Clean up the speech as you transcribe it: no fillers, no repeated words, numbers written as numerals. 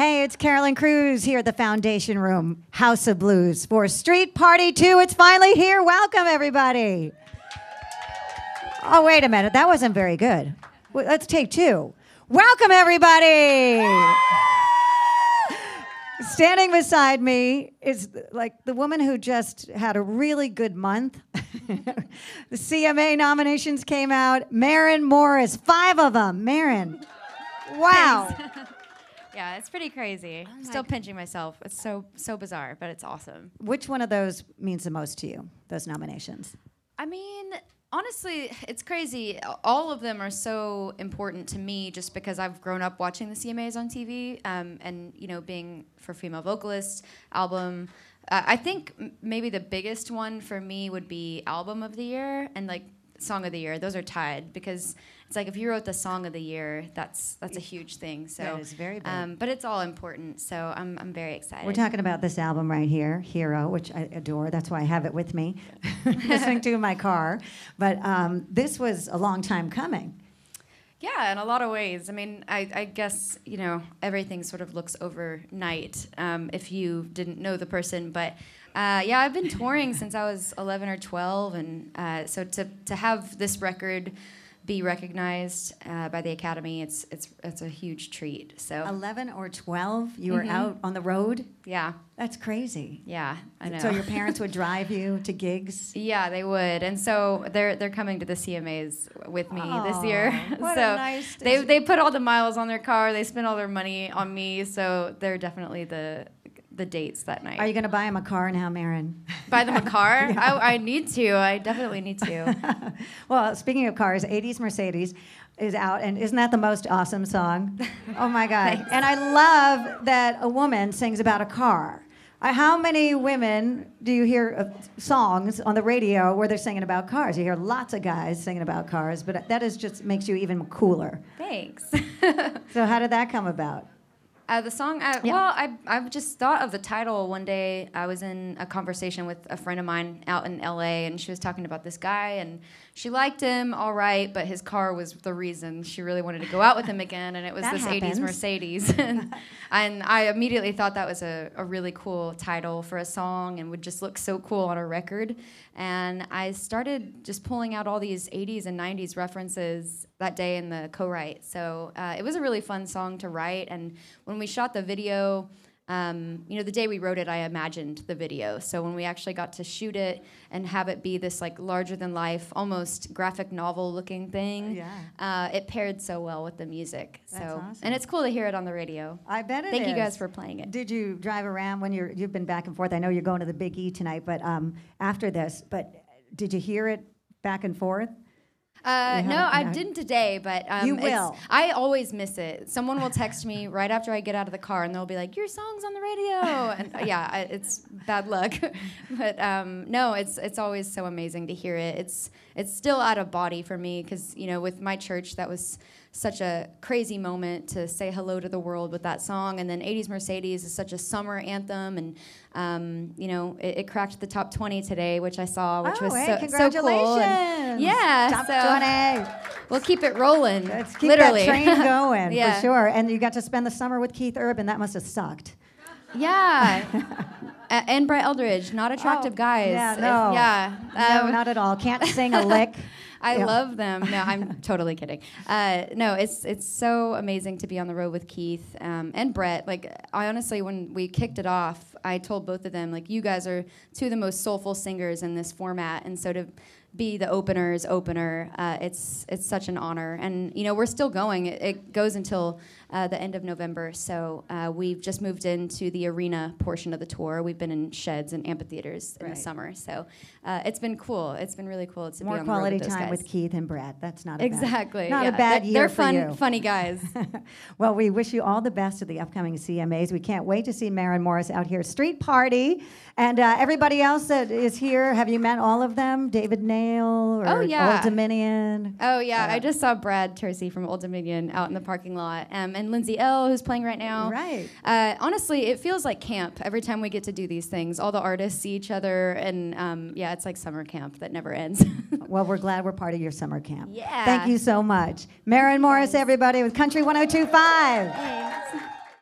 Hey, it's Carolyn Kruse here at the Foundation Room, House of Blues for Street Party 2. It's finally here. Welcome, everybody. Oh, wait a minute. That wasn't very good. Let's take two. Welcome, everybody. Standing beside me is like the woman who just had a really good month. The CMA nominations came out. Maren Morris, 5 of them. Maren, wow. Yeah, it's pretty crazy. I'm still pinching myself. It's so bizarre, but it's awesome. Which one of those means the most to you, those nominations? I mean, honestly, it's crazy. All of them are so important to me just because I've grown up watching the CMAs on TV and, you know, being for female vocalists, album. I think maybe the biggest one for me would be Album of the Year and, like, Song of the Year. Those are tied because it's like if you wrote the Song of the Year, that's a huge thing. So that is very big. But it's all important, so I'm very excited. We're talking about this album right here, Hero, which I adore. That's why I have it with me, listening to in my car. But this was a long time coming. Yeah, in a lot of ways. I mean, I guess, you know, everything sort of looks overnight if you didn't know the person. But yeah, I've been touring since I was 11 or 12. And so to have this record be recognized by the Academy, it's a huge treat. So 11 or 12, you were out on the road? Yeah. That's crazy. Yeah, I know. So your parents would drive you to gigs? Yeah, they would. And so they're coming to the CMAs with me this year. What So a nice they put all the miles on their car. They spent all their money on me. So they're definitely the dates that night. Are you going to buy him a car now, Maren? Buy them a car? Yeah. I need to. I definitely need to. Well, speaking of cars, 80s Mercedes is out, and isn't that the most awesome song? Oh, my God. Thanks. And I love that a woman sings about a car. How many women do you hear songs on the radio where they're singing about cars? You hear lots of guys singing about cars, but that is just makes you even cooler. Thanks. So how did that come about? The song, well, I've just thought of the title one day. I was in a conversation with a friend of mine out in LA, and she was talking about this guy, and she liked him, all right, but his car was the reason she really wanted to go out with him again, and it was this happens. 80s Mercedes. and I immediately thought that was a really cool title for a song and would just look so cool on a record. And I started just pulling out all these 80s and 90s references that day in the co-write. So it was a really fun song to write. And when we shot the video, you know, the day we wrote it, I imagined the video. So when we actually got to shoot it and have it be this like larger than life, almost graphic novel looking thing, it paired so well with the music. That's awesome. And it's cool to hear it on the radio. I bet it is. Thank you guys for playing it. Did you drive around when you've been back and forth? I know you're going to the Big E tonight, but after this, but did you hear it back and forth? No, I didn't today, but you will. I always miss it. Someone will text me right after I get out of the car, and they'll be like, "Your song's on the radio," and yeah, it's bad luck. But no, it's always so amazing to hear it. It's still out of body for me because, you know, with my church, that was such a crazy moment to say hello to the world with that song. And then 80s Mercedes is such a summer anthem. And, you know, it cracked the top 20 today, which I saw, which was so cool. And yeah. Top 20. We'll keep it rolling. Let's keep literally. that train going, Yeah. for sure. And you got to spend the summer with Keith Urban. That must have sucked. Yeah. And Brett Eldridge, not attractive guys. Yeah, no. No, not at all. Can't sing a lick. I love them. No, I'm totally kidding. No, it's so amazing to be on the road with Keith and Brett. Like, I honestly, when we kicked it off, I told both of them, like, you guys are two of the most soulful singers in this format, and so to be the opener, it's such an honor. And, you know, we're still going. It goes until the end of November. So we've just moved into the arena portion of the tour. We've been in sheds and amphitheaters in the summer. So it's been cool. It's been really cool to be on the road with those guys. More quality time with Keith and Brett. That's not a Bad year they're for fun, you. funny guys. Well, we wish you all the best at the upcoming CMAs. We can't wait to see Maren Morris out here. Street Party. And everybody else that is here, have you met all of them? David Nail or Old Dominion? Oh, yeah. I just saw Brad Tersey from Old Dominion out in the parking lot. And Lindsay L., who's playing right now. Right. Honestly, it feels like camp every time we get to do these things. All the artists see each other. And, yeah, it's like summer camp that never ends. Well, we're glad we're part of your summer camp. Yeah. Thank you so much. Maren Morris, everybody, with Country 102.5.